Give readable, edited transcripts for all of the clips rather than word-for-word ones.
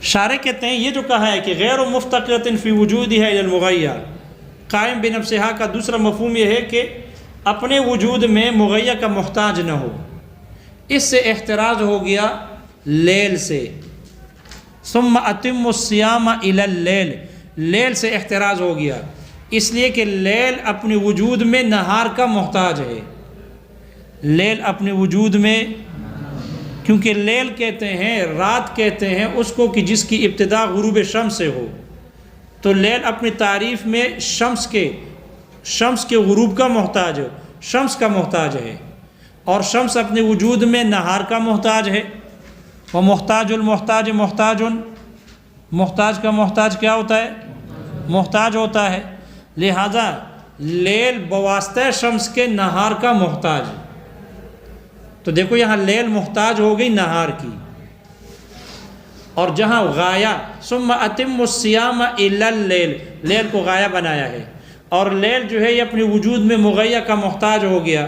شارح کہتے ہیں یہ جو کہا ہے کہ غیر مفتقرۃ فی وجودها الی المغیر، قائم بنفسہا کا دوسرا مفہوم یہ ہے کہ اپنے وجود میں مغیر کا محتاج نہ ہو، اس سے احتراز ہو گیا لیل سے۔ ثم اتم الصیام الی اللیل، لیل سے احتراز ہو گیا اس لیے کہ لیل اپنے وجود میں نہار کا محتاج ہے۔ لیل اپنے وجود میں، کیونکہ لیل کہتے ہیں، رات کہتے ہیں اس کو کہ جس کی ابتدا غروب شمس سے ہو، تو لیل اپنی تعریف میں شمس کے غروب کا محتاج ہے، شمس کا محتاج ہے، اور شمس اپنے وجود میں نہار کا محتاج ہے۔ ومحتاج المحتاج محتاج، محتاج کا محتاج کیا ہوتا ہے؟ محتاج ہوتا ہے، لہذا لیل بواسطہ شمس کے نہار کا محتاج۔ تو دیکھو یہاں لیل محتاج ہو گئی نہار کی، اور جہاں غایہ ثم اتم الصیام الی اللیل، لیل کو غایہ بنایا ہے، اور لیل جو ہے یہ اپنے وجود میں مغیر کا محتاج ہو گیا،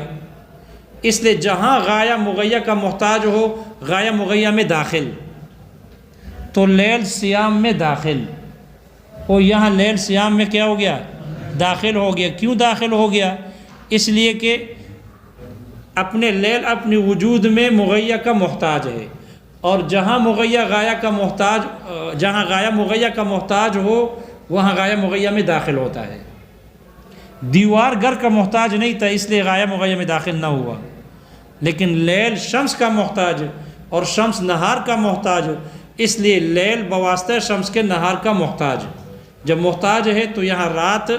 اس لیے جہاں غایہ مغیر کا محتاج ہو، غایہ مغیر میں داخل، تو لیل سیام میں داخل، اور یہاں لیل سیام میں کیا ہو گیا؟ داخل ہو گیا۔ کیوں داخل ہو گیا؟ اس لیے کہ اپنے لیل اپنے وجود میں مغیر کا محتاج ہے، اور جہاں مغیر غایہ کا محتاج، جہاں غایہ مغیر کا محتاج ہو وہاں غایہ مغیر میں داخل ہوتا ہے۔ دیوار گھر کا محتاج نہیں تھا اس لیے غایہ مغیر میں داخل نہ ہوا، لیکن لیل شمس کا محتاج اور شمس نہار کا محتاج، اس لیے لیل بواسطہ شمس کے نہار کا محتاج۔ جب محتاج ہے تو یہاں رات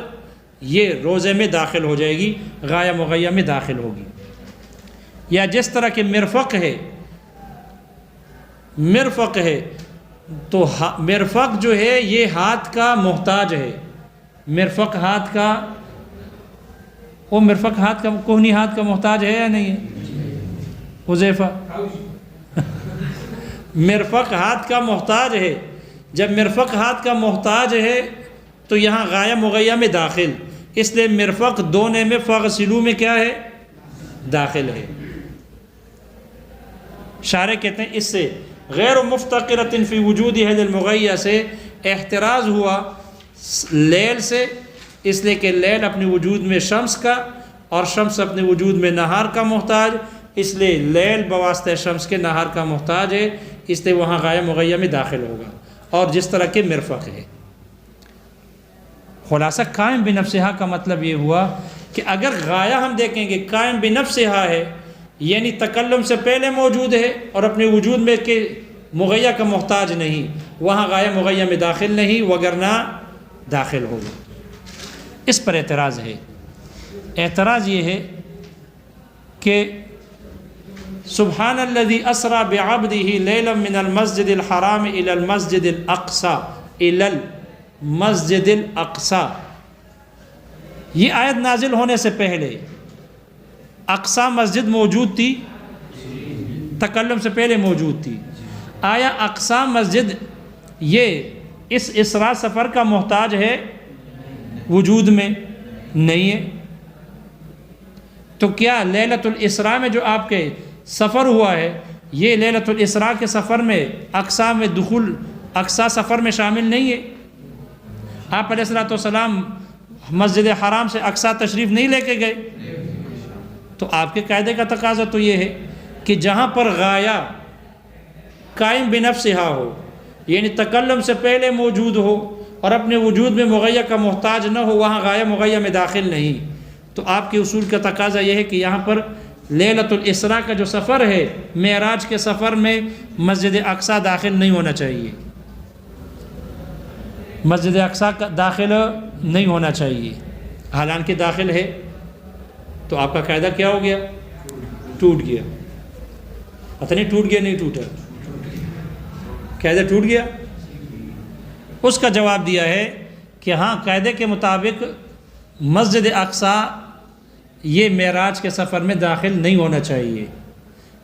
یہ روزے میں داخل ہو جائے گی، غایہ مغیر میں داخل ہوگی۔ یا جس طرح کہ مرفق ہے، مرفق ہے تو مرفق جو ہے یہ ہاتھ کا محتاج ہے، مرفق ہاتھ کا، وہ مرفق ہاتھ کا کوہنی ہاتھ کا محتاج ہے یا نہیں ہے حذیفہ؟ مرفق ہاتھ کا محتاج ہے۔ جب مرفق ہاتھ کا محتاج ہے تو یہاں غایہ مغیر میں داخل، اس لیے مرفق دونے میں فغسلو میں کیا ہے؟ داخل ہے۔ شارح کہتے ہیں اس سے غیر مفتقرۃ فی وجودہ للمغیر سے احتراز ہوا لیل سے، اس لیے کہ لیل اپنے وجود میں شمس کا اور شمس اپنے وجود میں نہار کا محتاج، اس لیے لیل بواسطہ شمس کے نہار کا محتاج ہے، اس لیے وہاں غایہ مغیر میں داخل ہوگا، اور جس طرح کے مرفق ہے۔ خلاصہ قائم بنفسہا کا مطلب یہ ہوا کہ اگر غایہ ہم دیکھیں گے قائم بنفسہا ہے، یعنی تکلم سے پہلے موجود ہے اور اپنے وجود میں کہ مغیر کا محتاج نہیں، وہاں غایہ مغیر میں داخل نہیں، وگرنہ داخل ہوگا۔ اس پر اعتراض ہے۔ اعتراض یہ ہے کہ سبحان الذی اسری بعبدہ لیلا من المسجد الحرام الی المسجد الاقصی، الی المسجد الاقصی، یہ آیت نازل ہونے سے پہلے اقصی مسجد موجود تھی؟ تکلم سے پہلے موجود تھی۔ آیا اقصی مسجد یہ اس اسراء سفر کا محتاج ہے؟ وجود میں نہیں ہے۔ تو کیا لیلۃ الاسراء میں جو آپ کے سفر ہوا ہے، یہ لیلۃ الاسراء کے سفر میں اقصی میں دخول، اقصی سفر میں شامل نہیں ہے؟ آپ علیہ الصلوۃ والسلام مسجد حرام سے اقصی تشریف نہیں لے کے گئے؟ تو آپ کے قاعدے کا تقاضا تو یہ ہے کہ جہاں پر غایہ قائم بنفسہا ہو، یعنی تکلم سے پہلے موجود ہو اور اپنے وجود میں مغیر کا محتاج نہ ہو، وہاں غایہ مغیر میں داخل نہیں۔ تو آپ کے اصول کا تقاضا یہ ہے کہ یہاں پر لیلۃ الاسراء کا جو سفر ہے، معراج کے سفر میں مسجد اقصی داخل نہیں ہونا چاہیے، مسجد اقصی کا داخل نہیں ہونا چاہیے، حالانکہ داخل ہے۔ تو آپ کا قاعدہ کیا ہو گیا؟ ٹوٹ گیا۔ پتہ نہیں ٹوٹ گیا نہیں ٹوٹا، قاعدہ ٹوٹ گیا۔ اس کا جواب دیا ہے کہ ہاں، قاعدے کے مطابق مسجد اقصی یہ معراج کے سفر میں داخل نہیں ہونا چاہیے،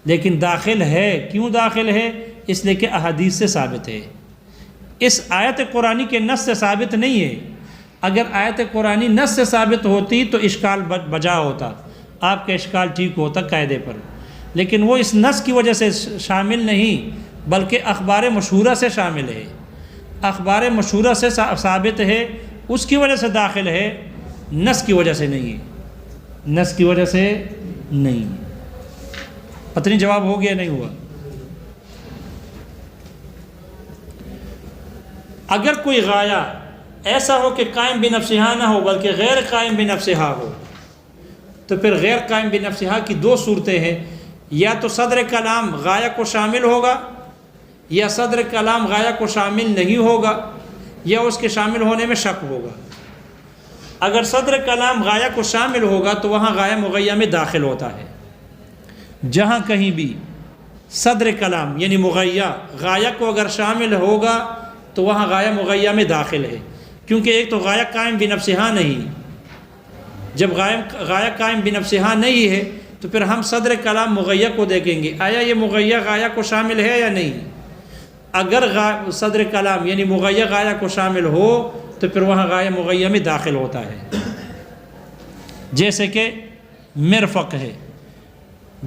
لیکن داخل ہے۔ کیوں داخل ہے؟ اس لیے کہ احادیث سے ثابت ہے، اس آیت قرآنی کے نص سے ثابت نہیں ہے۔ اگر آیت قرآنی نص سے ثابت ہوتی تو اشکال بجا ہوتا، آپ کا اشکال ٹھیک ہوتا قاعدے پر، لیکن وہ اس نص کی وجہ سے شامل نہیں بلکہ اخبار مشہورہ سے شامل ہے۔ اخبار مشہورہ سے ثابت ہے اس کی وجہ سے داخل ہے، نص کی وجہ سے نہیں ہے، نص کی وجہ سے نہیں ہے۔ پتہ نہیں جواب ہو گیا نہیں ہوا؟ اگر کوئی غایہ ایسا ہو کہ قائم بنفسہا نہ ہو بلکہ غیر قائم بنفسہا ہو، تو پھر غیر قائم بنفسہا کی دو صورتیں ہیں، یا تو صدر کلام غایہ کو شامل ہوگا، یا صدر کلام غایہ کو شامل نہیں ہوگا، یا اس کے شامل ہونے میں شک ہوگا۔ اگر صدر کلام غایہ کو شامل ہوگا تو وہاں غایہ مغیہ میں داخل ہوتا ہے۔ جہاں کہیں بھی صدر کلام یعنی مغیہ غایہ کو اگر شامل ہوگا تو وہاں غایہ مغیہ میں داخل ہے، کیونکہ ایک تو غایہ قائم بنفسہا نہیں، جب غایہ قائم بنفسہا نہیں ہے تو پھر ہم صدر کلام مغیہ کو دیکھیں گے آیا یہ مغیہ غایہ کو شامل ہے یا نہیں۔ اگر صدر کلام یعنی مغیہ غایہ کو شامل ہو تو پھر وہاں غایہ مغیہ میں داخل ہوتا ہے۔ جیسے کہ مرفق ہے،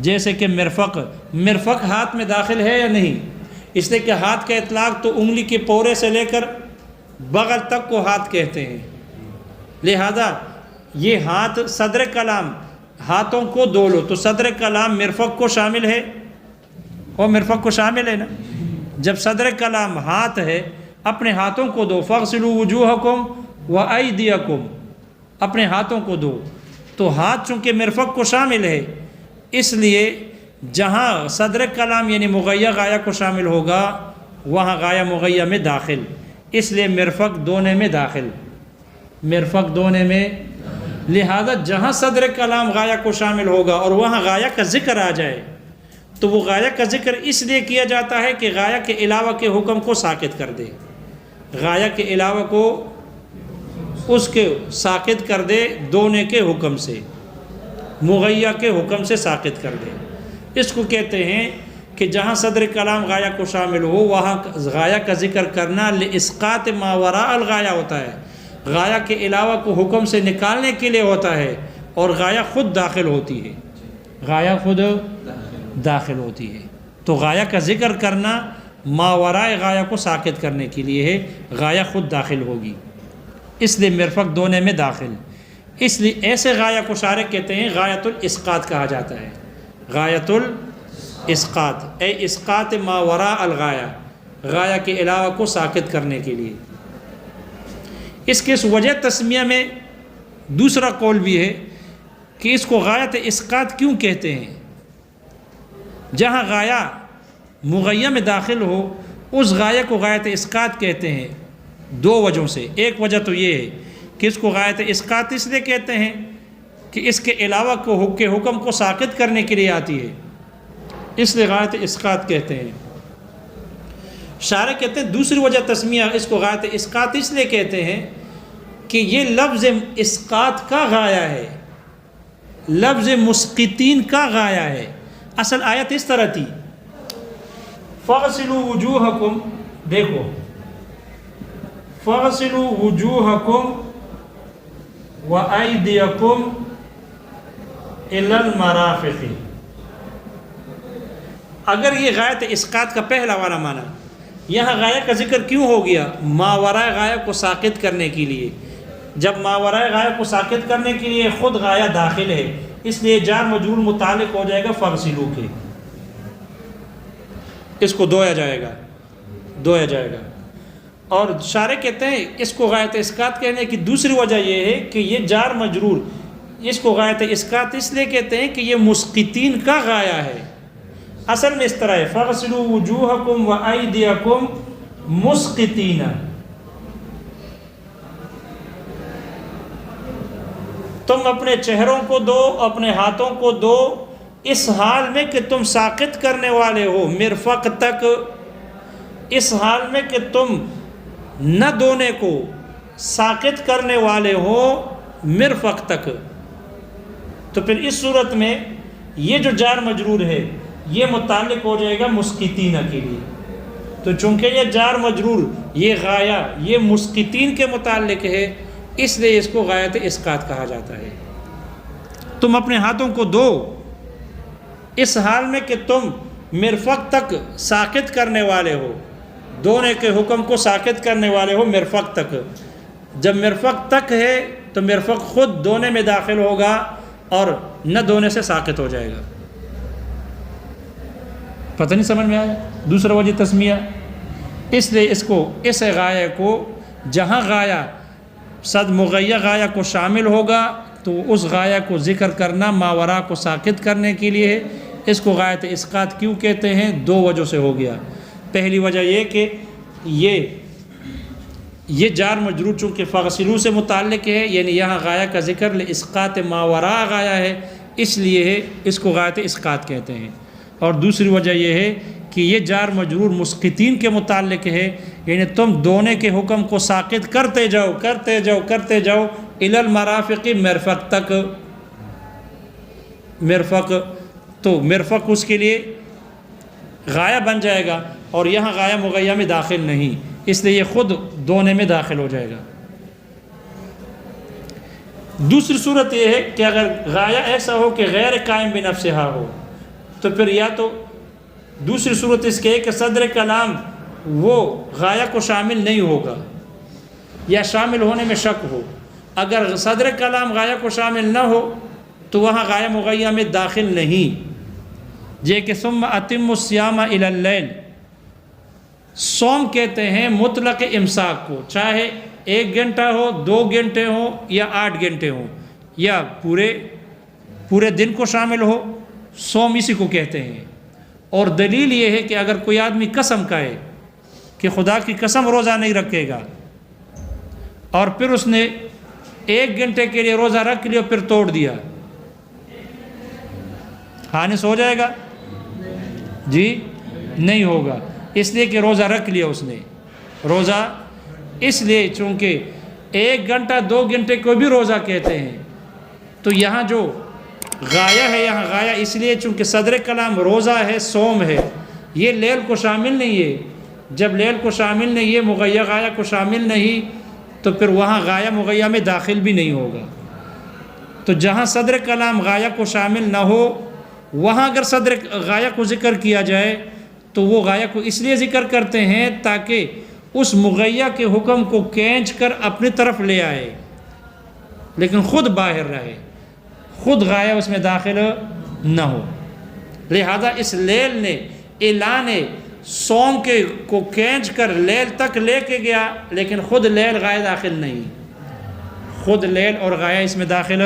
جیسے کہ مرفق ہاتھ میں داخل ہے یا نہیں، اس لیے کہ ہاتھ کا اطلاق تو انگلی کے پورے سے لے کر بغل تک کو ہاتھ کہتے ہیں، لہذا یہ ہاتھ صدر کلام ہاتھوں کو دھو لو تو صدر کلام مرفق کو شامل ہے، وہ مرفق کو شامل ہے نا۔ جب صدر کلام ہاتھ ہے اپنے ہاتھوں کو دو، فاغسلوا وجوہکم وایدیکم، اپنے ہاتھوں کو دو، تو ہاتھ چونکہ مرفق کو شامل ہے اس لیے جہاں صدر کلام یعنی مغیہ غایہ کو شامل ہوگا وہاں غایہ مغیہ میں داخل، اس لیے مرفق دونے میں داخل، مرفق دونے میں، لہذا جہاں صدر کلام غایہ کو شامل ہوگا اور وہاں غایہ کا ذکر آ جائے تو وہ غایہ کا ذکر اس لیے کیا جاتا ہے کہ غایہ کے علاوہ کے حکم کو ساقط کر دے، غایہ کے علاوہ کو اس کے ساقط کر دے دونے کے حکم سے، مغیہ کے حکم سے ساقط کر دے۔ اس کو کہتے ہیں کہ جہاں صدر کلام غایہ کو شامل ہو وہاں غایہ کا ذکر کرنا لاسقاط ما وراء الغایہ ہوتا ہے، غایہ کے علاوہ کو حکم سے نکالنے کے لیے ہوتا ہے، اور غایہ خود داخل ہوتی ہے، غایہ خود داخل ہوتی ہے، تو غایہ کا ذکر کرنا ما وراء غایہ کو ساقط کرنے کے لیے ہے، غایہ خود داخل ہوگی، اس لیے مرفق دونے میں داخل، اس لیے ایسے غایہ کو شارح کہتے ہیں غایۃ الاسقاط کہا جاتا ہے، غایۃ الاسقاط اے اسقاط ما وراء الغایہ، غایہ کے علاوہ کو ساقط کرنے کے لیے۔ اس کے اس وجہ تسمیہ میں دوسرا قول بھی ہے کہ اس کو غایۃ اسقاط کیوں کہتے ہیں، جہاں غایہ مغیہ میں داخل ہو اس غایہ کو غایۃ اسقاط کہتے ہیں دو وجہوں سے۔ ایک وجہ تو یہ ہے کہ اس کو غایۃ اسقاط اس لیے کہتے ہیں کہ اس کے علاوہ کے حکم کو ساقط کرنے کے لیے آتی ہے، اس لیے غایۃ اسقاط کہتے ہیں۔ شارح کہتے ہیں دوسری وجہ تسمیہ اس کو غایۃ اسقاط اس لیے کہتے ہیں کہ یہ لفظ اسقاط کا غایہ ہے، لفظ مسقطین کا غایہ ہے۔ اصل آیت اس طرح تھی، فاغسلوا وجوہکم، دیکھو فاغسلوا وجوہکم وایدیکم الی المرافق۔ اگر یہ غایۃ اسقاط کا پہلا والا معنی، یہاں غایہ کا ذکر کیوں ہو گیا؟ ما وراء غایہ کو ساقط کرنے کے لیے، جب ما وراء غایہ کو ساقط کرنے کے لیے خود غایہ داخل ہے اس لیے جار مجرور متعلق ہو جائے گا فاغسلوا کے، اس کو دھویا جائے گا۔ اور شارح کہتے ہیں اس کو غایۃ اسقاط کہنے کی دوسری وجہ یہ ہے کہ یہ جار مجرور اس کو غایۃ اسقاط اس لیے کہتے ہیں کہ یہ مسقطین کا غایہ ہے۔ اصل میں اس طرح ہے، فاغسلوا وجوہکم وایدیکم مسقطین، تم اپنے چہروں کو دو، اپنے ہاتھوں کو دو اس حال میں کہ تم ساقط کرنے والے ہو مرفق تک، اس حال میں کہ تم نہ دونے کو ساقط کرنے والے ہو مرفق تک۔ تو پھر اس صورت میں یہ جو جار مجرور ہے یہ متعلق ہو جائے گا مسقطین کے لیے، تو چونکہ یہ جار مجرور یہ غایہ یہ مسقطین کے متعلق ہے اس لیے اس کو غایۃ اسقاط کہا جاتا ہے۔ تم اپنے ہاتھوں کو دو اس حال میں کہ تم مرفق تک ساقط کرنے والے ہو، دونے کے حکم کو ساکت کرنے والے ہو مرفق تک. جب مرفق تک ہے تو مرفق خود دونے میں داخل ہوگا اور نہ دونے سے ساکت ہو جائے گا. پتہ نہیں سمجھ میں آیا؟ دوسرا وجہ تسمیہ، اس لیے اس غایہ کو جہاں غایہ صد مغیّر غایہ کو شامل ہوگا تو اس غایہ کو ذکر کرنا ماورا کو ساکت کرنے کے لیے ہے. اس کو غایت اسقاط کیوں کہتے ہیں؟ دو وجہ سے ہو گیا. پہلی وجہ یہ کہ یہ جار مجرور چونکہ فغسلو سے متعلق ہے، یعنی یہاں غایہ کا ذکر لاسقاط ماورا غایہ ہے، اس لیے اس کو غایت اسقاط کہتے ہیں. اور دوسری وجہ یہ ہے کہ یہ جار مجرور مسقطین کے متعلق ہے، یعنی تم دونے کے حکم کو ساقط کرتے جاؤ الی المرافق مرفق تک. مرفق تو مرفق اس کے لیے غایہ بن جائے گا، اور یہاں غایہ مغیّہ میں داخل نہیں، اس لیے یہ خود دونے میں داخل ہو جائے گا. دوسری صورت یہ ہے کہ اگر غایہ ایسا ہو کہ غیر قائم بنفسہا ہو، تو پھر یا تو دوسری صورت اس کے ہے کہ صدر کلام وہ غایہ کو شامل نہیں ہوگا یا شامل ہونے میں شک ہو. اگر صدر کلام غایہ کو شامل نہ ہو تو وہاں غایہ مغیّہ میں داخل نہیں. جے کہ ثم اتم الصیام الی اللیل، صوم کہتے ہیں مطلق امساک کو، چاہے 1 گھنٹہ ہو، 2 گھنٹے ہوں یا 8 گھنٹے ہوں یا پورے دن کو شامل ہو، صوم اسی کو کہتے ہیں. اور دلیل یہ ہے کہ اگر کوئی آدمی قسم کھائے کہ خدا کی قسم روزہ نہیں رکھے گا، اور پھر اس نے 1 گھنٹے کے لیے روزہ رکھ لیا پھر توڑ دیا، خانس ہو جائے گا؟ جی نہیں ہوگا، اس لیے کہ روزہ رکھ لیا اس نے. روزہ اس لیے چونکہ 1 گھنٹہ 2 گھنٹے کو بھی روزہ کہتے ہیں، تو یہاں جو غایہ ہے، یہاں غایہ اس لیے چونکہ صدر کلام روزہ ہے، صوم ہے، یہ لیل کو شامل نہیں ہے. جب لیل کو شامل نہیں، یہ مغیّہ غایہ کو شامل نہیں، تو پھر وہاں غایہ مغیّہ میں داخل بھی نہیں ہوگا. تو جہاں صدر کلام غایہ کو شامل نہ ہو، وہاں اگر صدر غایہ کو ذکر کیا جائے تو وہ غایہ کو اس لیے ذکر کرتے ہیں تاکہ اس مغیّہ کے حکم کو کھینچ کر اپنی طرف لے آئے، لیکن خود باہر رہے، خود غایہ اس میں داخل نہ ہو. لہذا اس لیل نے اعلان صوم کے کو کھینچ کر لیل تک لے کے گیا، لیکن خود لیل غایہ داخل نہیں، خود لیل اور غایہ اس میں داخل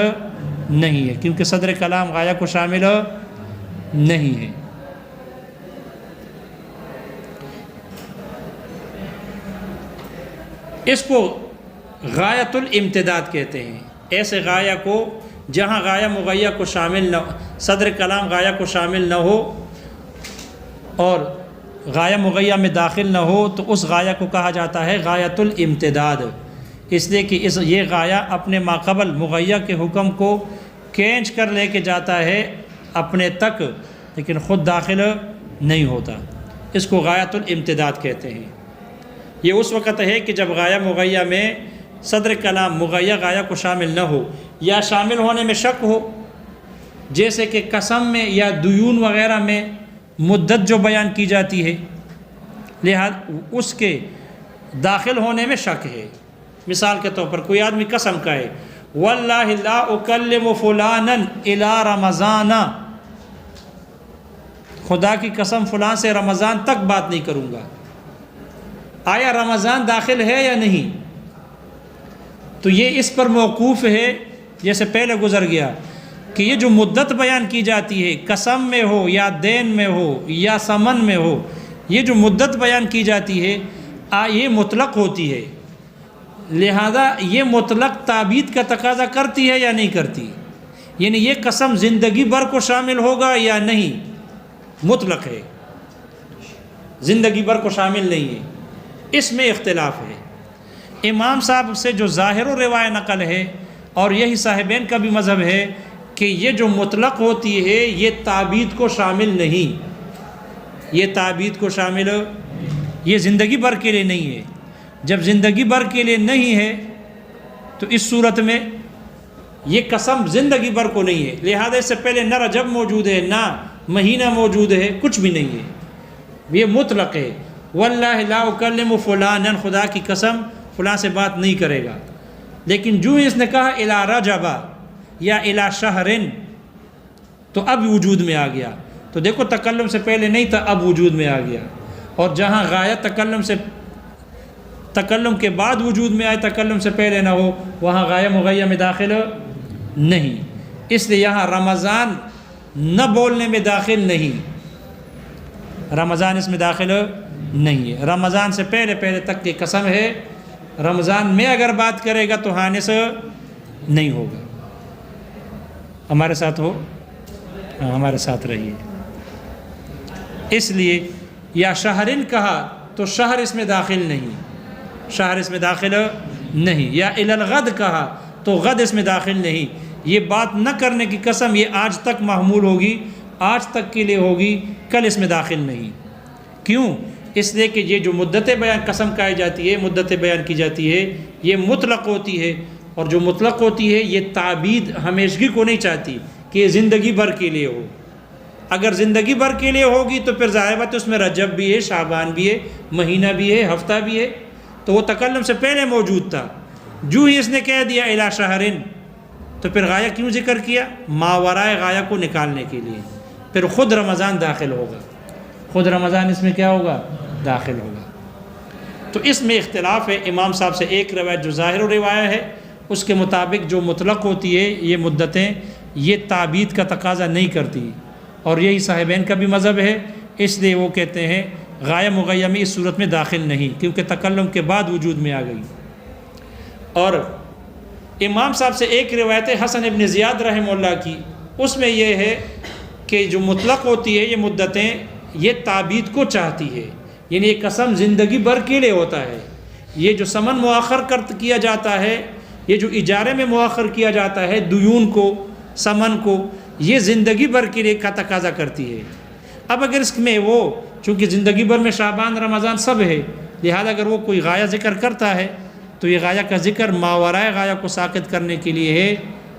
نہیں ہے، کیونکہ صدر کلام غایہ کو شامل نہیں ہے. اس کو غایت الامتداد کہتے ہیں. ایسے غایہ کو جہاں غایہ مغیّہ کو شامل نہ، صدر کلام غایہ کو شامل نہ ہو اور غایہ مغیّہ میں داخل نہ ہو، تو اس غایہ کو کہا جاتا ہے غایت الامتداد. اس لیے کہ یہ غایہ اپنے ماقبل مغیّہ کے حکم کو کھینچ کر لے کے جاتا ہے اپنے تک، لیکن خود داخل نہیں ہوتا. اس کو غایت الامتداد کہتے ہیں. یہ اس وقت ہے کہ جب غایہ مغیّہ میں صدر کلام مغیّہ غایہ کو شامل نہ ہو یا شامل ہونے میں شک ہو، جیسے کہ قسم میں یا دیون وغیرہ میں مدت جو بیان کی جاتی ہے، لہذا اس کے داخل ہونے میں شک ہے. مثال کے طور پر کوئی آدمی قسم کہے واللہ لا اکلم فلانا الی رمضان، خدا کی قسم فلاں سے رمضان تک بات نہیں کروں گا. آیا رمضان داخل ہے یا نہیں؟ تو یہ اس پر موقوف ہے، جیسے پہلے گزر گیا کہ یہ جو مدت بیان کی جاتی ہے، قسم میں ہو یا دین میں ہو یا سمن میں ہو، یہ جو مدت بیان کی جاتی ہے یہ مطلق ہوتی ہے. لہذا یہ مطلق تعبید کا تقاضا کرتی ہے یا نہیں کرتی؟ یعنی یہ قسم زندگی بھر کو شامل ہوگا یا نہیں؟ مطلق ہے، زندگی بھر کو شامل نہیں ہے. اس میں اختلاف ہے. امام صاحب سے جو ظاہر و روایت نقل ہے، اور یہی صاحبین کا بھی مذہب ہے کہ یہ جو مطلق ہوتی ہے یہ تعبید کو شامل نہیں، یہ تعبید کو شامل، یہ زندگی بھر کے لیے نہیں ہے. جب زندگی بھر کے لیے نہیں ہے تو اس صورت میں یہ قسم زندگی بھر کو نہیں ہے. لہذا اس سے پہلے نہ رجب موجود ہے، نہ مہینہ موجود ہے، کچھ بھی نہیں ہے، یہ مطلق ہے. واللہ لا اکلم فلانا، خدا کی قسم فلاں سے بات نہیں کرے گا. لیکن جو اس نے کہا الی رجب یا الی شہر، تو اب وجود میں آ گیا. تو دیکھو تکلم سے پہلے نہیں تھا، اب وجود میں آ گیا. اور جہاں غایہ تکلم کے بعد وجود میں آئے، تکلم سے پہلے نہ ہو، وہاں غایہ مغیہ میں داخل نہیں. اس لیے یہاں رمضان نہ بولنے میں داخل نہیں، رمضان اس میں داخل نہیں ہے. رمضان سے پہلے تک کی قسم ہے. رمضان میں اگر بات کرے گا تو حانث نہیں ہوگا. ہمارے ساتھ ہو؟ ہاں ہمارے ساتھ رہیے. اس لیے یا شہرن کہا تو شہر اس میں داخل نہیں، شہر اس میں داخل نہیں. یا الی الغد کہا تو غد اس میں داخل نہیں. یہ بات نہ کرنے کی قسم یہ آج تک محمول ہوگی، آج تک کے لیے ہوگی، کل اس میں داخل نہیں. کیوں؟ اس لیے کہ یہ جو مدت بیان قسم کہی جاتی ہے، مدت بیان کی جاتی ہے، یہ مطلق ہوتی ہے. اور جو مطلق ہوتی ہے یہ تعبید ہمیشگی کو نہیں چاہتی کہ یہ زندگی بھر کے لیے ہو. اگر زندگی بھر کے لیے ہوگی تو پھر ظاہر بات ہے اس میں رجب بھی ہے، شعبان بھی ہے، مہینہ بھی ہے، ہفتہ بھی ہے. تو وہ تکلم سے پہلے موجود تھا. جو ہی اس نے کہہ دیا الی شہرن، تو پھر غایہ کیوں ذکر کیا؟ ماورائے غایہ کو نکالنے کے لیے. پھر خود رمضان داخل ہوگا، خود رمضان اس میں کیا ہوگا؟ داخل ہوگا. تو اس میں اختلاف ہے. امام صاحب سے ایک روایت جو ظاہر روایت ہے، اس کے مطابق جو مطلق ہوتی ہے یہ مدتیں، یہ تعبید کا تقاضا نہیں کرتی. اور یہی صاحبین کا بھی مذہب ہے. اس لیے وہ کہتے ہیں غایہ مغیہ میں اس صورت میں داخل نہیں، کیونکہ تکلم کے بعد وجود میں آ گئی. اور امام صاحب سے ایک روایت حسن ابن زیاد رحمہ اللہ کی، اس میں یہ ہے کہ جو مطلق ہوتی ہے یہ مدتیں، یہ تعبید کو چاہتی ہے. یعنی یہ قسم زندگی بھر کے لیے ہوتا ہے. یہ جو سمن مؤخر کیا جاتا ہے، یہ جو اجارے میں مؤخر کیا جاتا ہے دیون کو، سمن کو، یہ زندگی بھر کے لیے کا تقاضا کرتی ہے. اب اگر اس میں وہ چونکہ زندگی بھر میں شعبان رمضان سب ہے، لہذا اگر وہ کوئی غایہ ذکر کرتا ہے تو یہ غایہ کا ذکر ماورائے غایہ کو ساقط کرنے کے لیے ہے،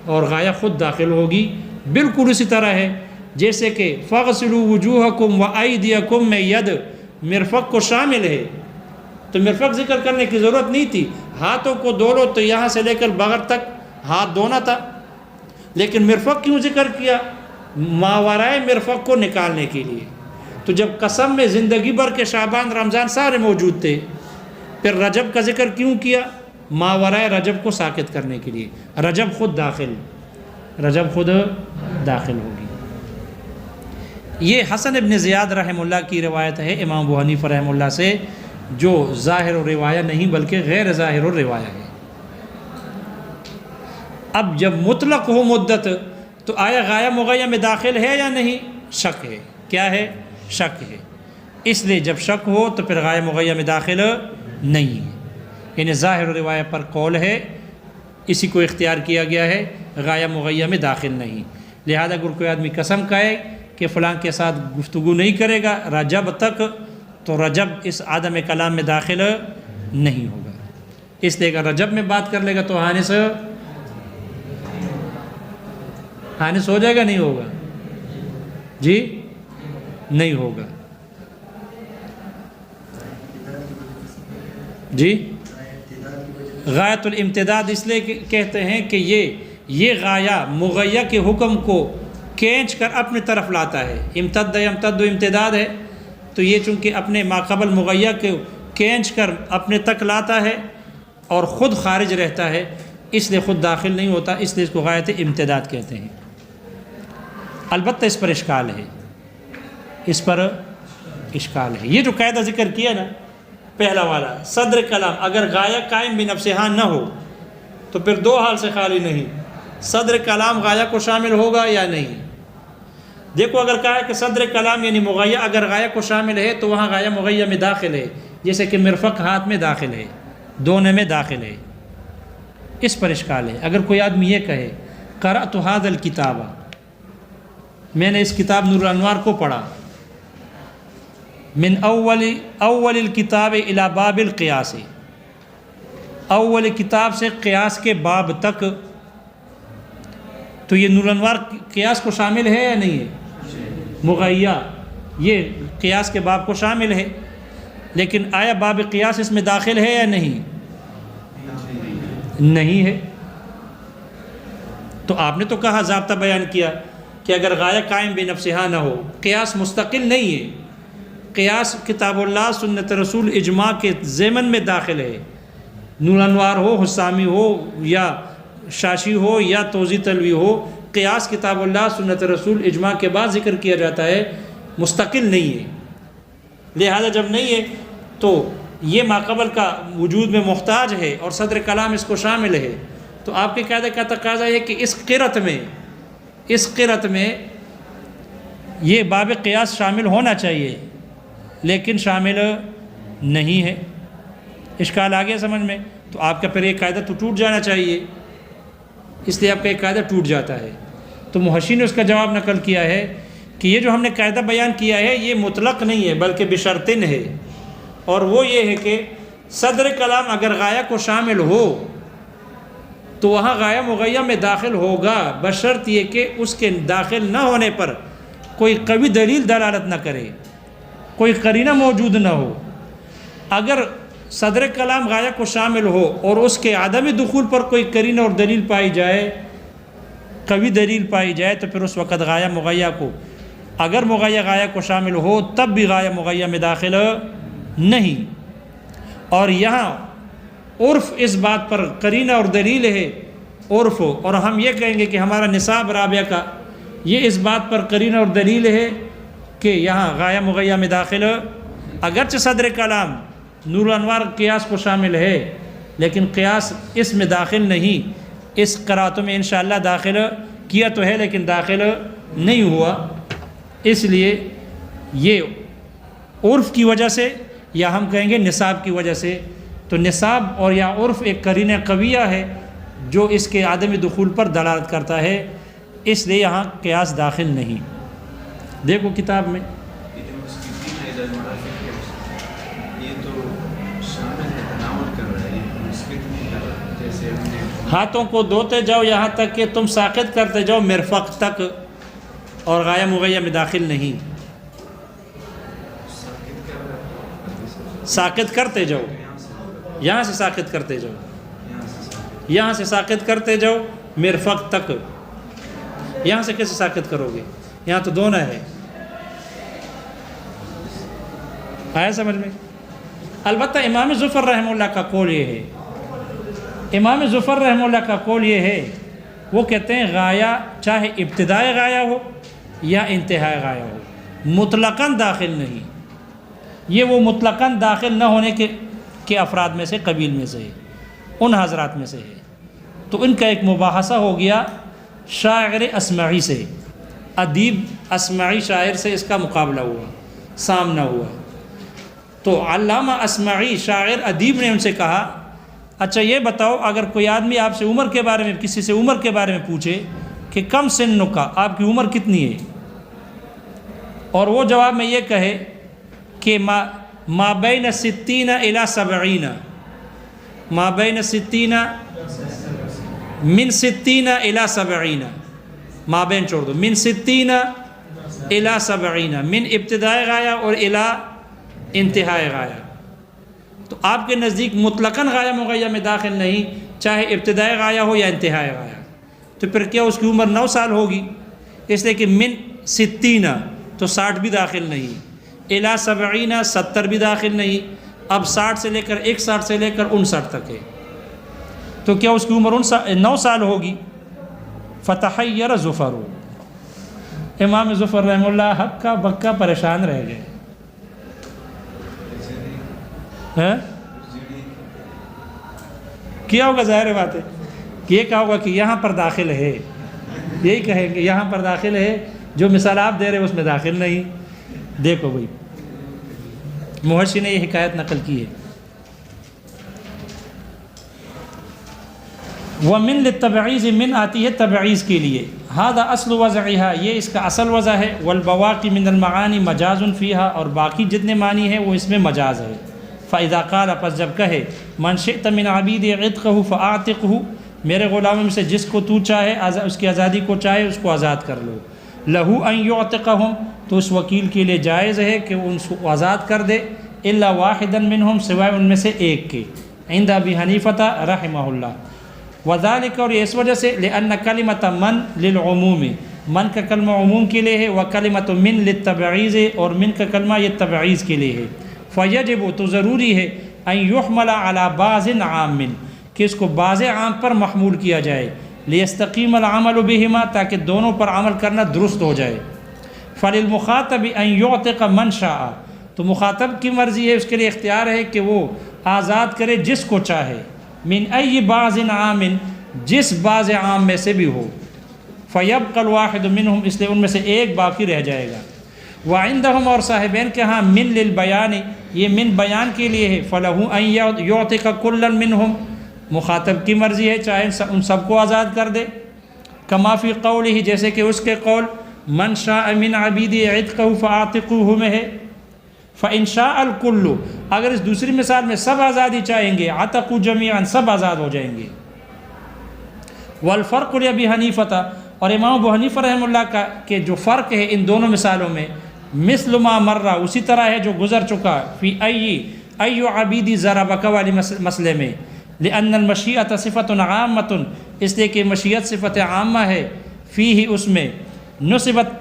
اور غایہ خود داخل ہوگی. بالکل اسی طرح ہے جیسے کہ فَغْسِلُوا وُجُوهَكُمْ وَأَيْدِيَكُمْ میں ید مرفق کو شامل ہے. تو مرفق ذکر کرنے کی ضرورت نہیں تھی. ہاتھوں کو دھو لو تو یہاں سے لے کر بغل تک ہاتھ دھونا تھا. لیکن مرفق کیوں ذکر کیا؟ ماورائے مرفق کو نکالنے کے لیے. تو جب قسم میں زندگی بھر کے شعبان رمضان سارے موجود تھے، پھر رجب کا ذکر کیوں کیا؟ ماورائے رجب کو ساقط کرنے کے لیے. رجب خود داخل ہوگی. یہ حسن ابن زیاد رحمہ اللہ کی روایت ہے امام ابو حنیفہ رحمہ اللہ سے، جو ظاہر و روایہ نہیں بلکہ غیر ظاہر و روایہ ہے. اب جب مطلق ہو مدت تو آیا غایہ مغیہ میں داخل ہے یا نہیں؟ شک ہے. کیا ہے؟ شک ہے. اس لیے جب شک ہو تو پھر غایہ مغیہ میں داخل نہیں ہے. یعنی ظاہر و روایہ پر قول ہے، اسی کو اختیار کیا گیا ہے، غایہ مغیہ میں داخل نہیں. لہذا اگر کوئی آدمی قسم کہے کہ فلاں کے ساتھ گفتگو نہیں کرے گا رجب تک، تو رجب اس عدم کلام میں داخل نہیں ہوگا. اس لیے اگر رجب میں بات کر لے گا تو حانث ہو جائے گا؟ نہیں ہوگا جی، نہیں ہوگا جی. غایت الامتداد اس لیے کہتے ہیں کہ یہ غایہ مغیہ کے حکم کو کھینچ کر اپنے طرف لاتا ہے. امتد یمتد امتداد ہے، تو یہ چونکہ اپنے ماقبل مغیہ کو کھینچ کر اپنے تک لاتا ہے اور خود خارج رہتا ہے، اس لیے خود داخل نہیں ہوتا. اس لیے اس کو غایت امتداد کہتے ہیں. البتہ اس پر اشکال ہے، اس پر اشکال ہے. یہ جو قاعدہ ذکر کیا نا پہلا والا، صدر کلام، اگر غایہ قائم بنفسہا نہ ہو تو پھر دو حال سے خالی نہیں. صدر کلام غایہ کو شامل ہوگا یا نہیں؟ دیکھو اگر کہا ہے کہ صدر کلام یعنی مغیہ اگر غایہ کو شامل ہے تو وہاں غایہ مغیہ میں داخل ہے، جیسے کہ مرفق ہاتھ میں داخل ہے، دونے میں داخل ہے. اس پر اشکال ہے. اگر کوئی آدمی یہ کہے قرأت ھذا الکتاب، میں نے اس کتاب نور الانوار کو پڑھا، من اول الکتاب الی باب القیاس، اول کتاب سے قیاس کے باب تک، تو یہ نور الانوار قیاس کو شامل ہے یا نہیں ہے؟ مغیہ یہ قیاس کے باب کو شامل ہے. لیکن آیا باب قیاس اس میں داخل ہے یا نہیں؟ نہیں ہے۔ تو آپ نے تو کہا، ضابطہ بیان کیا کہ اگر غایہ قائم بنفسہا نہ ہو، قیاس مستقل نہیں ہے، قیاس کتاب اللہ سنت رسول اجماع کے ضمن میں داخل ہے۔ نور انوار ہو، حسامی ہو، یا شاشی ہو، یا توضیح تلوی ہو، قیاس کتاب اللہ سنت رسول اجماع کے بعد ذکر کیا جاتا ہے، مستقل نہیں ہے۔ لہذا جب نہیں ہے تو یہ ماقبل کا وجود میں محتاج ہے اور صدر کلام اس کو شامل ہے، تو آپ کے قاعدے کا تقاضا ہے کہ اس قرأت میں یہ باب قیاس شامل ہونا چاہیے، لیکن شامل نہیں ہے۔ اشکال آ گیا سمجھ میں؟ تو آپ کا پھر یہ قاعدہ تو ٹوٹ جانا چاہیے، اس لیے آپ کا یہ قاعدہ ٹوٹ جاتا ہے۔ تو محشی نے اس کا جواب نقل کیا ہے کہ یہ جو ہم نے قاعدہ بیان کیا ہے یہ مطلق نہیں ہے بلکہ بشرطن ہے، اور وہ یہ ہے کہ صدر کلام اگر غایہ کو شامل ہو تو وہاں غایہ مغیہ میں داخل ہوگا، بشرط یہ کہ اس کے داخل نہ ہونے پر کوئی قوی دلیل دلالت نہ کرے، کوئی قرینہ موجود نہ ہو۔ اگر صدر کلام غایہ کو شامل ہو اور اس کے عدم دخول پر کوئی قرینہ اور دلیل پائی جائے، قوی دلیل پائی جائے، تو پھر اس وقت غایہ مغیہ کو، اگر مغیہ غایہ کو شامل ہو تب بھی غایہ مغیہ میں داخل نہیں۔ اور یہاں عرف اس بات پر قرینہ اور دلیل ہے، عرف، اور ہم یہ کہیں گے کہ ہمارا نصاب رابعہ کا یہ اس بات پر قرینہ اور دلیل ہے کہ یہاں غایہ مغیہ میں داخل، اگرچہ صدر کلام نور الانوار قیاس کو شامل ہے لیکن قیاس اس میں داخل نہیں۔ اس قراتوں میں انشاءاللہ داخل کیا تو ہے لیکن داخل نہیں ہوا، اس لیے یہ عرف کی وجہ سے، یا ہم کہیں گے نصاب کی وجہ سے۔ تو نصاب اور یا عرف ایک قرینہ قویہ ہے جو اس کے عدم دخول پر دلالت کرتا ہے، اس لیے یہاں قیاس داخل نہیں۔ دیکھو کتاب میں ہاتھوں کو دھوتے جاؤ یہاں تک کہ تم ساقط کرتے جاؤ مرفق تک، اور غایہ مغیہ میں داخل نہیں۔ ساقط کرتے جاؤ، یہاں سے ساقط کرتے جاؤ، یہاں سے ساقط کرتے جاؤ مرفق تک۔ یہاں سے کیسے ساقط کرو گے؟ یہاں تو دونوں ہے۔ آیا سمجھ میں؟ البتہ امام ظفر رحمہ اللہ کا قول یہ ہے، امام ظفر رحمہ اللہ کا قول یہ ہے، وہ کہتے ہیں غایہ چاہے ابتدائے غایہ ہو یا انتہائی غایہ ہو، مطلقاً داخل نہیں۔ یہ وہ مطلقاً داخل نہ ہونے کے افراد میں سے، قبیل میں سے ہے، ان حضرات میں سے ہے۔ تو ان کا ایک مباحثہ ہو گیا شاعر اسمعی سے، ادیب اسمعی شاعر سے اس کا مقابلہ ہوا، سامنا ہوا۔ تو علامہ اسمعی شاعر ادیب نے ان سے کہا، اچھا یہ بتاؤ، اگر کوئی آدمی آپ سے عمر کے بارے میں، کسی سے عمر کے بارے میں پوچھے کہ کم سن کا، آپ کی عمر کتنی ہے، اور وہ جواب میں یہ کہے کہ ما بین 60 الی 70، ما بین 60 من 60 الی 70، ما بین چھوڑ دو، من 60 الی 70، من ابتدائی غایہ اور الی انتہائی غایہ۔ تو آپ کے نزدیک مطلقاً غایہ مغیہ میں داخل نہیں، چاہے ابتدائی غایہ ہو یا انتہائی غایہ۔ تو پھر کیا اس کی عمر 9 سال ہوگی؟ اس لیے کہ من 60 تو 60 بھی داخل نہیں، الی 70 70 بھی داخل نہیں، اب 60 سے لے کر 61 سے لے کر 59 تک ہے، تو کیا اس کی عمر 9 سال ہوگی؟ فتحیر ظفر، امام ظفر رحمہ اللہ ہکا بکا پریشان رہ گئے۔ کیا ہوگا؟ ظاہر بات ہے کہ یہ کہا ہوگا کہ یہاں پر داخل ہے، یہی کہیں گے یہاں پر داخل ہے، جو مثال آپ دے رہے اس میں داخل نہیں۔ دیکھو بھائی، محشی نے یہ حکایت نقل کی ہے، وَمِن لِلتَّبْعِيزِ من آتی ہے تبعیض کے لیے، هذا اصل وضعها، یہ اس کا اصل وضع ہے، والبواقی من المعانی مجاز فیہا، اور باقی جتنے معنی ہیں وہ اس میں مجاز ہے۔ فَإِذَا قَالَ، پس جب کہے، مَنْ شِئْتَ مِنْ عَبِيدِ عِتْقَهُ فَأَعْتِقْهُ، میرے غلاموں میں سے جس کو تو چاہے، اس کی آزادی کو چاہے، اس کو آزاد کر لو۔ لَهُ أَنْ يُعْتِقَهُمْ، تو اس وکیل کے لیے جائز ہے کہ ان کو آزاد کر دے، الا واحدا منہم سوائے ان میں سے ایک کے، عند ابی حنیفہ رحمہ اللہ، وذالک اور اس وجہ سے لأن کلمۃ من للعموم، من کا کلمہ عموم کے لیے ہے، وکلمۃ من للتبعیض اور من کا کلمہ یہ تبعیض کے لیے ہے، فیجب تو ضروری ہے ان یحمل علی بعض عام کہ اس کو بعض عام پر محمول کیا جائے، لیستقیم العمل بہما تاکہ دونوں پر عمل کرنا درست ہو جائے، فللمخاطب ان یعتق من شاء تو مخاطب کی مرضی ہے، اس کے لیے اختیار ہے کہ وہ آزاد کرے جس کو چاہے، من ای بعض عام جس بعض عام میں سے بھی ہو، فیبقى الواحد منہم اس لیے ان میں سے ایک باقی رہ جائے گا، وعندہم اور صاحبین کے ہاں من للبیان یہ من بیان کے لیے ہے، فلہ ان یعتق کلا منہم مخاطب کی مرضی ہے چاہے ان سب کو آزاد کر دے، کما فی قولہ جیسے کہ اس کے قول من شاء من عبیدی عتقہ فاعتقوہ میں ہے، فإن شاء الکل اگر اس دوسری مثال میں سب آزادی چاہیں گے عتقوا جمیعا سب آزاد ہو جائیں گے، والفرق لأبی حنیفہ اور امام ابو حنیفہ رحمہ اللہ کا کہ جو فرق ہے ان دونوں مثالوں میں مثل ما مرہ اسی طرح ہے جو گزر چکا فی ای عبیدی ضربک والی مسئلے میں، لأن المشیۃ صفت عامۃ اس لیے کہ مشیت صفت عامہ ہے، فیہ اس میں نسبت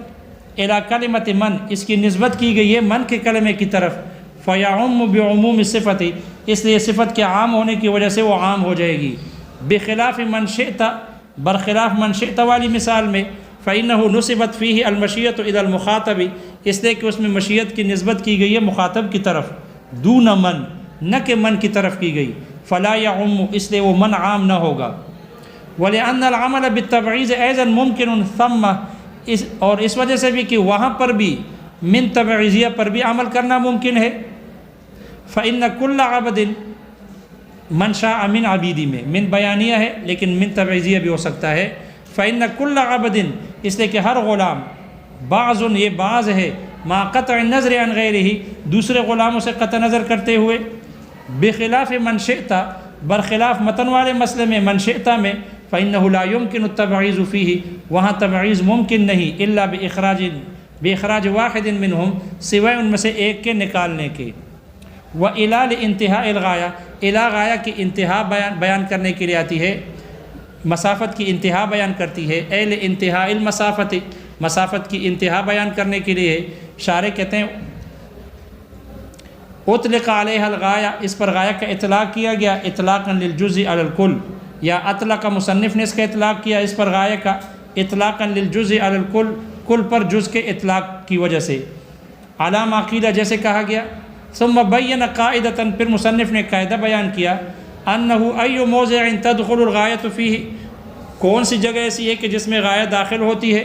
الی کلمۃ من اس کی نسبت کی گئی ہے من کے کلمے کی طرف، فیعم بعموم صفت اس لیے صفت کے عام ہونے کی وجہ سے وہ عام ہو جائے گی، بخلاف من شئت برخلاف من شئت والی مثال میں، فإنہ نسبت فیہ المشیۃ الی المخاطب اس لیے کہ اس میں مشیت کی نسبت کی گئی ہے مخاطب کی طرف، دون من نہ کہ من کی طرف کی گئی، فلا یعم اس لیے وہ من عام نہ ہوگا، ولأن العمل بالتبعیض ایضا ممکن ثم اور اس وجہ سے بھی کہ وہاں پر بھی من تبعیضیہ پر بھی عمل کرنا ممکن ہے، فإن كل عبد من شاء من عبیدی میں من بیانیہ ہے لیکن من تبعیضیہ بھی ہو سکتا ہے، فإن كل عبد اس لیے کہ ہر غلام بعض یہ بعض ہے ما قطع النظر عن غیرہ دوسرے غلاموں سے قطع نظر کرتے ہوئے، بخلاف من شئت برخلاف متن والے مسئلے میں من شئت میں، فإنه لا يمكن التبعیض فیہ وہاں تبعیض ممکن نہیں، الا بإخراج واحد منہم سوائے ان میں سے ایک کے نکالنے کے، وإلی لانتہاء الغایہ الی غایہ کی انتہا بیان کرنے کے لیے آتی ہے، مسافت کی انتہا بیان کرتی ہے، اے لانتہاء المسافت مسافت کی انتہا بیان کرنے کے لیے، شارح کہتے ہیں اطلق علیہ الغایہ اس پر غایہ کا اطلاق کیا گیا اطلاقا للجزء علی الکل، یا اطلق مصنف نے اس کا اطلاق کیا اس پر غایہ کا اطلاقا للجزء علی الکل کل پر جز کے اطلاق کی وجہ سے، علی ما قیل جیسے کہا گیا، ثم بین قاعدۃ پھر مصنف نے قاعدہ بیان کیا، انہ ای موضع تدخل الغایۃ فیہ کون سی جگہ ایسی ہے کہ جس میں غایہ داخل ہوتی ہے،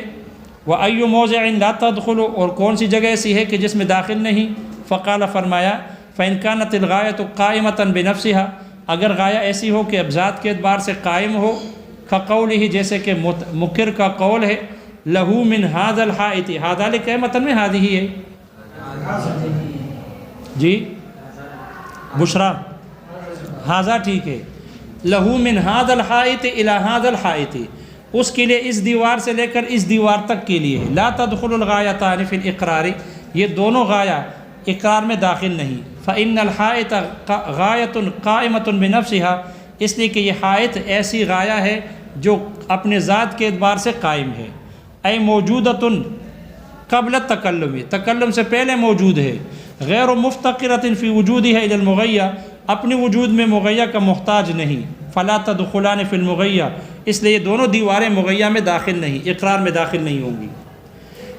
و ای موضع لا تدخل اور کون سی جگہ ایسی ہے کہ جس میں داخل نہیں، فقال فرمایا فإن كانت الغایۃ قائمۃ بنفسها اگر غایہ ایسی ہو کہ اب ذات کے اعتبار سے قائم ہو، کقولہ جیسے کہ مقر کا قول ہے، لہو من ھذا الحائط ھذا لکھے متن میں ہذہ ہے جی بشرا ھذا ٹھیک ہے، لہو من ھذا الحائط الی ھذا الحائط اس کے لیے اس دیوار سے لے کر اس دیوار تک کے لیے ہے، لا تدخل الغایتان فی الاقرار یہ دونوں غایہ اقرار میں داخل نہیں، فإن الحائط غایۃ قائمۃ بنفسها اس لیے کہ یہ حائط ایسی غایہ ہے جو اپنے ذات کے اعتبار سے قائم ہے، اے موجودۃ قبل التکلم تکلم سے پہلے موجود ہے، غیر مفتقرۃ فی وجودها الی المغیّہ اپنے وجود میں مغیّہ کا محتاج نہیں، فلا تدخلان فی المغیّہ اس لیے یہ دونوں دیواریں مغیّہ میں داخل نہیں اقرار میں داخل نہیں ہوں گی۔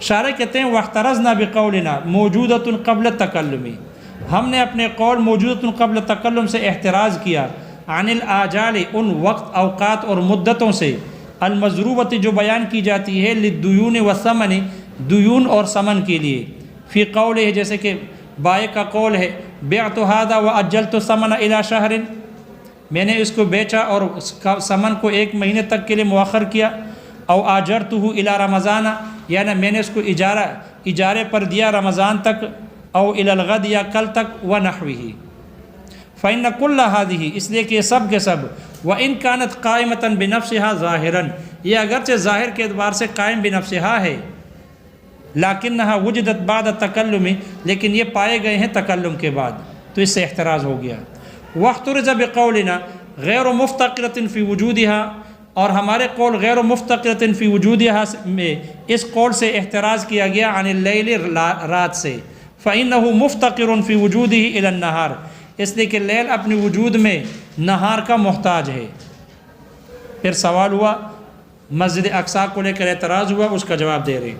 شارح کہتے ہیں واحترزنا بقولنا موجودۃ قبل التکلم ہم نے اپنے قول موجودۃ قبل التکلم سے احتراز کیا، عن الاجال ان وقت اوقات اور مدتوں سے، المضروبۃ جو بیان کی جاتی ہے، للدیون والثمن دیون اور ثمن کے لیے، فی قولہ جیسے کہ بائع کا قول ہے، بعت ھذا واجلت الثمن الی شہر میں نے اس کو بیچا اور ثمن کو 1 مہینے تک کے لیے مؤخر کیا، او آجرتہ الی رمضان یعنی میں نے اس کو اجارے پر دیا رمضان تک، او الی الغد یا کل تک، ونحوہ، فإن کل ھذہ اس لیے کہ یہ سب کے سب، وإن كانت قائمۃ بنفسها ظاہرا یہ اگرچہ ظاہر کے اعتبار سے قائم بنفسها ہے، لیکنہا وجدت بعد تکلم، لیکن یہ پائے گئے ہیں تکلم کے بعد، تو اس سے احتراز ہو گیا۔ واحترز بقولنا غیر مفتقرۃ فی وجودہا، اور ہمارے قول غیر مفتقرۃ فی وجودہا میں اس قول سے احتراز کیا گیا عن اللیل، رات سے، فإنہ مفتقر فی وجودہ الی النہار، اس لیے کہ لیل اپنے وجود میں نہار کا محتاج ہے۔ پھر سوال ہوا مسجد اقصیٰ کو لے کر اعتراض ہوا، اس کا جواب دے رہے ہیں۔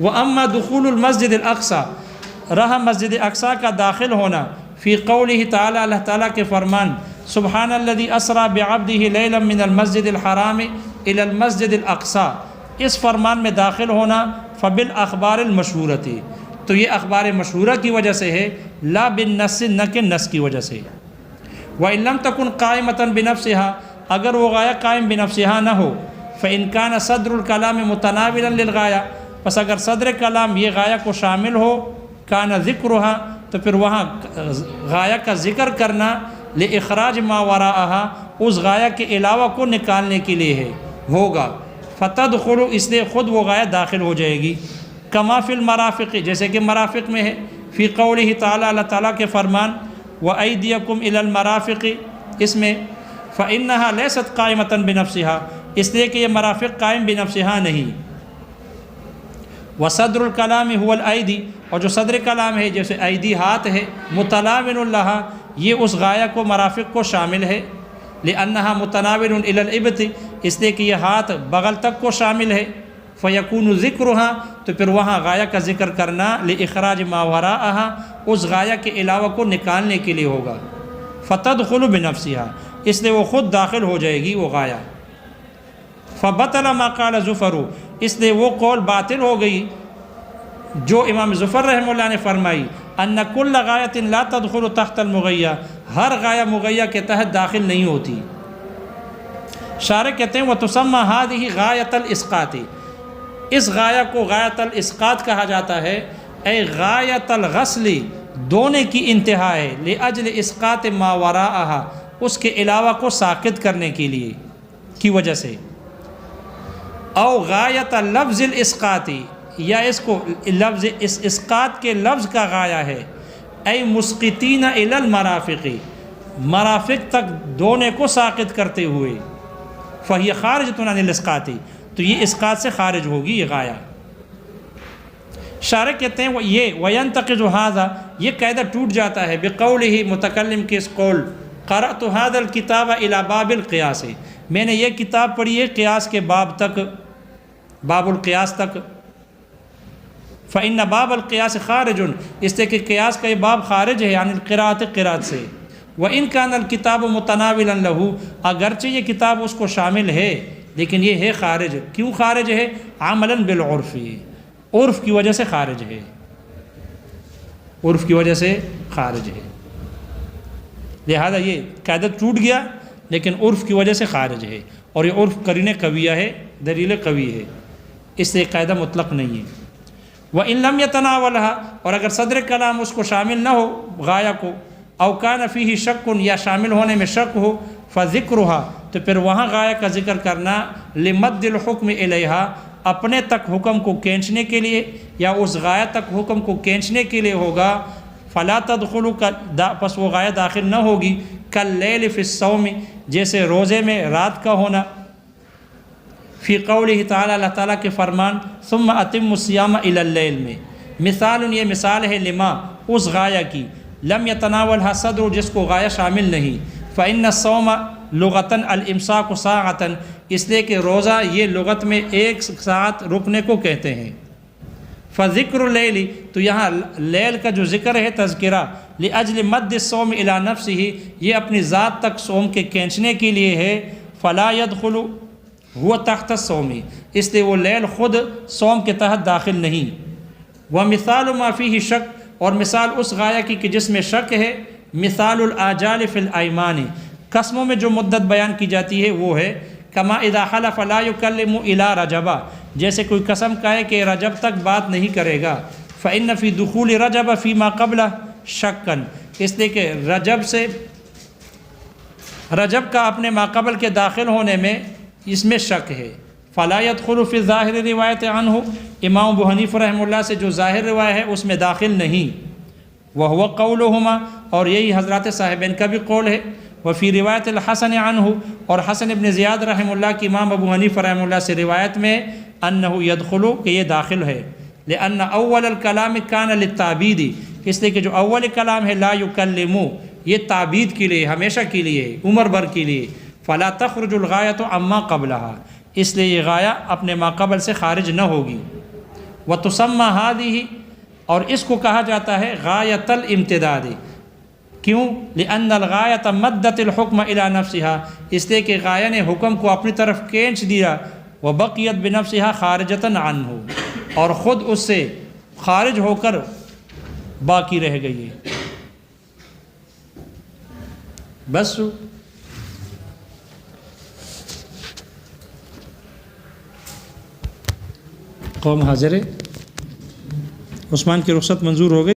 وَأَمَّا دُخُولُ الْمَسْجِدِ الْأَقْصَى، رہا مسجد اقصیٰ کا داخل ہونا، فی قولہ تعالیٰ، اللہ تعالیٰ کے فرمان، سبحان الذی اسریٰ بعبدہ لیلا من المسجد الحرام الی المسجد الاقصیٰ، اس فرمان میں داخل ہونا فبالاخبار المشہورۃ، تو یہ اخبار مشہورہ کی وجہ سے ہے، لا بالنص، نہ کہ نص کی وجہ سے۔ وَإِن لَمْ تَكُنْ قَائِمَةً بِنَفْسِهَا، اگر وہ غایہ قائم بنفسہا نہ ہو، فَإِن كَانَ صَدْرُ الْكَلَامِ مُتَنَاوِلًا لِلْغَایَةِ، پس اگر صدر کلام یہ غایہ کو شامل ہو، كَانَ ذِكْرُهَا، تو پھر وہاں غایہ کا ذکر کرنا لِإِخْرَاجِ مَا وَرَاءَهَا، اس غایہ کے علاوہ کو نکالنے کے لیے ہے، ہوگا، فَتَدْخُلُ، اس لیے خود وہ غایہ داخل ہو جائے گی، کما فی المرافق، جیسے کہ مرافق میں ہے، فی قولہ تعالیٰ، اللہ تعالیٰ کے فرمان، وَأَيْدِيَكُمْ إِلَى الْمَرَافِقِ، اس میں فَإِنَّهَا لَيْسَتْ قَائِمَةً بِنَفْسِهَا، اس لیے کہ یہ مرافق قائم بنفسها نہیں۔ وصدر الکلام هو الایدی، اور جو صدر کلام ہے جیسے ایدی ہاتھ ہے، متلاون لہا، یہ اس غایہ کو مرافق کو شامل ہے، لأنها متناول الی الابط، اس لیے کہ یہ ہاتھ بغل تک کو شامل ہے، فیکون ذکرها، تو پھر وہاں غایہ کا ذکر کرنا لإخراج ما وراءها، اس غایہ کے علاوہ کو نکالنے کے لیے ہوگا، فتدخل بنفسها، اس لیے وہ خود داخل ہو جائے گی وہ غایہ۔ فبطل ما قال زفر، اس لیے وہ قول باطل ہو گئی جو امام ظفر رحمہ اللہ نے فرمائی، ان کل غایۃ لا تدخل تحت المغیہ، ہر غایہ مغیہ کے تحت داخل نہیں ہوتی۔ شارح کہتے ہیں وتسمى هذه غایۃ الاسقاط، اس غایہ کو غایۃ الاسقاط کہا جاتا ہے، اے غایۃ الغسل، دھونے کی انتہا ہے، لاجل اسقاط ما وراءها، اس کے علاوہ کو ساقط کرنے کے لیے کی وجہ سے، او غایت لفظ الاسقاطی، یا اس کو لفظ اس اسقاط کے لفظ کا غایہ ہے، اے مسقطین الی المرافق، مرافق تک دھونے کو ساقط کرتے ہوئے، فہی خارجۃ عن الاسقاطی، تو یہ اسقاط سے خارج ہوگی یہ غایہ۔ شارح کہتے ہیں یہ وینتقض ھذا، یہ قاعدہ ٹوٹ جاتا ہے بقولہ، متکلم کے اس قول، قرأت ھذا الکتاب الی باب القیاس، میں نے یہ کتاب پڑھی ہے قیاس کے باب تک، باب القیاس تک، فإن باب القیاس خارج، اس لیے کہ قیاس کا یہ باب خارج ہے عن القراءۃ، قراءت سے، وإن كان الکتاب متناولا له، اگرچہ یہ کتاب اس کو شامل ہے لیکن یہ ہے خارج، کیوں خارج ہے؟ عملا بالعرف، عرف کی وجہ سے خارج ہے، عرف کی وجہ سے خارج ہے، لہذا یہ قاعدہ ٹوٹ گیا لیکن عرف کی وجہ سے خارج ہے، اور یہ عرف قرینہ قویہ ہے، دلیل قوی ہے، اس لیے قاعدہ مطلق نہیں ہے۔ وَإِن لَمْ يَتَنَاوَلْهَا، اور اگر صدر کلام اس کو شامل نہ ہو غایہ کو، او کان فیہ شک، یا شامل ہونے میں شک ہو، فذکرها، تو پھر وہاں غایہ کا ذکر کرنا لمد الحکم الیہا، اپنے تک حکم کو کھینچنے کے لیے، یا اس غایہ تک حکم کو کھینچنے کے لیے ہوگا، فلا تدخل، پس وہ غایہ داخل نہ ہوگی، کاللیل فی الصوم، جیسے روزے میں رات کا ہونا، فی قولہ تعالیٰ، اللہ تعالیٰ کے فرمان، ثم اتم الصیام الی اللیل میں، مثال، یہ مثال ہے لما، اس غایہ کی، لم یتناولها صدر، جس کو غایہ شامل نہیں، فإن الصوم لغتاً الامساک ساعتاً، اس لیے کہ روزہ یہ لغت میں ایک ساعت رکنے کو کہتے ہیں، فذکر اللیل، تو یہاں لیل کا جو ذکر ہے تذکرہ، لاجل مد الصوم الی نفسہ، یہ اپنی ذات تک صوم کے کھینچنے کے لیے ہے، فلا يدخل هو تحت الصوم، اس لیے وہ لیل خود صوم کے تحت داخل نہیں، ومثال ما فیہ شک، اور مثال اس غایہ کی کہ جس میں شک ہے، مثال الآجال فی الایمان، قسموں میں جو مدت بیان کی جاتی ہے وہ ہے، کما اذا حلف لا یکلم الی رجب، جیسے کوئی قسم کہے کہ رجب تک بات نہیں کرے گا، فإن فی دخول رجب فیما قبلہ شکن، اس لیے کہ رجب کا اپنے ماقبل کے داخل ہونے میں اس میں شک ہے، فلا يدخل فی الظاہر روایت عنہ، امام ابو حنیفہ رحمہ اللہ سے جو ظاہر روایت ہے اس میں داخل نہیں، وہو قولہما، اور یہی حضرات صاحبین کا بھی قول ہے، وفی روایت الحسن عنہ، اور حسن ابن زیاد رحمہ اللہ کی امام ابو حنیفہ رحمہ اللہ سے روایت میں انہ یدخل، کہ یہ داخل ہے، لأن اول الکلام کان للتعبید، اس لیے کہ جو اول کلام ہے لا یکلمو، یہ تعبید کے لیے، ہمیشہ کے لیے، عمر بھر کے لیے، فلا تخرج الغایۃ عما قبلہا، اس لیے یہ غایہ اپنے ما قبل سے خارج نہ ہوگی، وتسمى هذه، اور اس کو کہا جاتا ہے غایۃ الامتداد، کیوں؟ لأن الغایۃ مدت الحکم الی نفسها، اس لیے کہ غایہ نے حکم کو اپنی طرف کھینچ دیا، وبقیت بنفسها خارجۃ عنہ، اور خود اس سے خارج ہو کر باقی رہ گئی ہے۔ بس قوم حاضر ہے، عثمان کی رخصت منظور ہو گئی۔